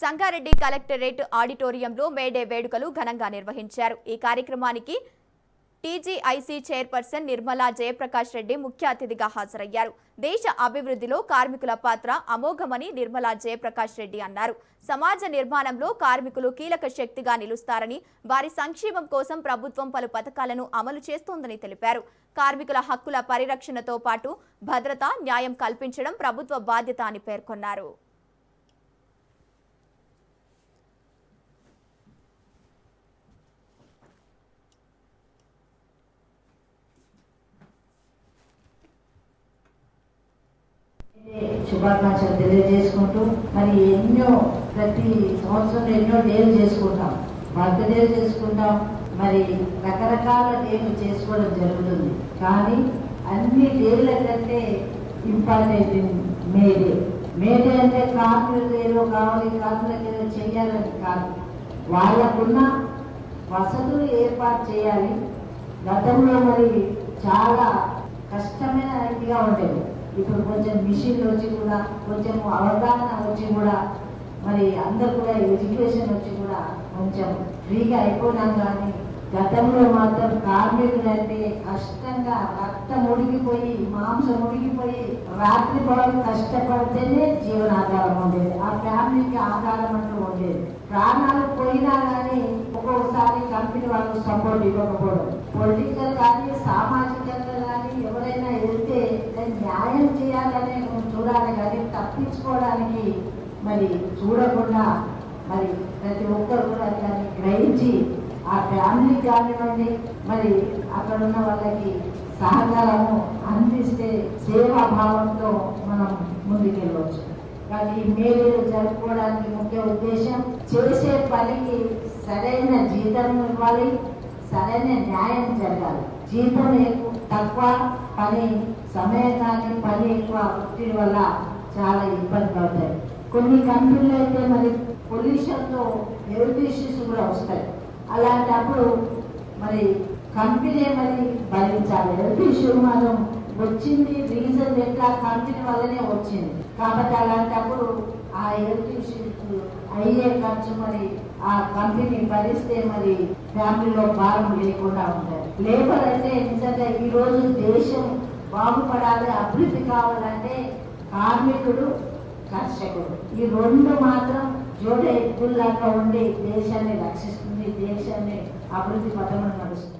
Sangareddy collectorate ఆడిటోరియంలో May Day వేడుకలు ఘనంగా నిర్వహించారు। ఈ కార్యక్రమానికి టీజీఐసీ చైర్పర్సన్ నిర్మలా జయప్రకాష్ రెడ్డి ముఖ్య అతిథిగా హాజరయ్యారు। దేశ అభివృద్ధిలో కార్మికుల పాత్ర అమోఘమని నిర్మలా జయప్రకాష్ రెడ్డి అన్నారు। సమాజ నిర్మాణంలో కార్మికులు కీలక శక్తిగా నిలుస్తారని, వారి సంక్షేమం కోసం ప్రభుత్వం పలు పథకాలను అమలు చేస్తోందని తెలిపారు। కార్మికుల హక్కుల పరిరక్షణతో పాటు భద్రత, న్యాయం కల్పించడం ప్రభుత్వ బాధ్యత అని పేర్కొన్నారు। శుభాకాంక్షలు తెలియజేసుకుంటూ మరి ప్రతి సంవత్సరం ఎన్నో డేలు చేసుకుంటాం, బర్త్డే చేసుకుంటాం, మరి రకరకాల డేలు చేసుకోవడం జరుగుతుంది। కానీ అన్ని డేల కంటే ఇంపార్టెంట్ మేడే అంటే కార్మికులు ఏదో కావాలి, కార్మికులకు ఏదో చెయ్యాలని కాదు, వాళ్ళకున్న వసతులు ఏర్పాటు చేయాలి। గతంలో మరి చాలా కష్టమైన ఇదిగా ఉండేది, ఇప్పుడు కొంచెం మిషన్లు వచ్చి కూడా, కొంచెం అవగాహన వచ్చి కూడా, మరి అందరు కూడా ఎడ్యుకేషన్ వచ్చి కూడా కొంచెం ఫ్రీగా అయిపోయినాం। కానీ గతంలో మాత్రం కార్మికులు అంటే కష్టంగా రక్తం ఉడికిపోయి, మాంసం ఉడికిపోయి, రాత్రి పగలు కష్టపడితేనే జీవనాధారం ఉండేది, ఆ ఫ్యామిలీకి ఆధారం అంటూ ఉండేది। ప్రాణాలు పోయినా కానీ ఒక్కొక్కసారి కంపెనీ వాళ్ళకు సపోర్ట్ ఇవ్వకపోవడం, పొలిటికల్ కానీ సామాజికంగా కానీ ఎవరైనా వెళ్తే న్యాయం చేయాలనే చూడాలి కానీ తప్పించుకోవడానికి మరి చూడకుండా మరి ప్రతి ఒక్కరు కూడా దాన్ని గ్రహించి ఆ ఫ్యామిలీ కానివ్వండి, మరి అక్కడ ఉన్న వాళ్ళకి సహకారము అందిస్తే సేవాభావంతో మనం ముందుకెళ్ళవచ్చు। కానీ మేలు జరుపుకోవడానికి ముఖ్య ఉద్దేశం చేసే పనికి సరైన జీతం ఇవ్వాలి, సరైన న్యాయం జరగాలి। జీతం తక్కువ, పని సమయం కానీ పని ఎక్కువ, ఒత్తిడి వల్ల చాలా ఇబ్బంది పడతాయి। కొన్ని కంపెనీలు అయితే మరి పొల్యూషన్తో హెల్త్ ఇష్యూస్ కూడా వస్తాయి, అలాంటప్పుడు మరి కంపెనీ మరి భరించాలి। హెల్త్ ఇష్యూ మనం వచ్చింది రీజన్ ఎట్లా కంపెనీ వల్లనే వచ్చింది కాబట్టి అలాంటప్పుడు ఆ హెల్త్ ఇష్యూస్ అయ్యే ఖర్చు మరి ఆ కంపెనీ భరిస్తే మరి ఫ్యామిలీలో భారం లేకుండా ఉంటాయి। లేబర్ అంటే నిజంగా ఈ రోజు దేశం బాగుపడాలి, అభివృద్ధి కావాలంటే కార్మికుడు, కర్షకుడు ఈ రెండు మాత్రం జోడే ఎత్తుల్లాగా ఉండి దేశాన్ని రక్షిస్తుంది, దేశాన్ని అభివృద్ధి పథంలో నడుస్తుంది।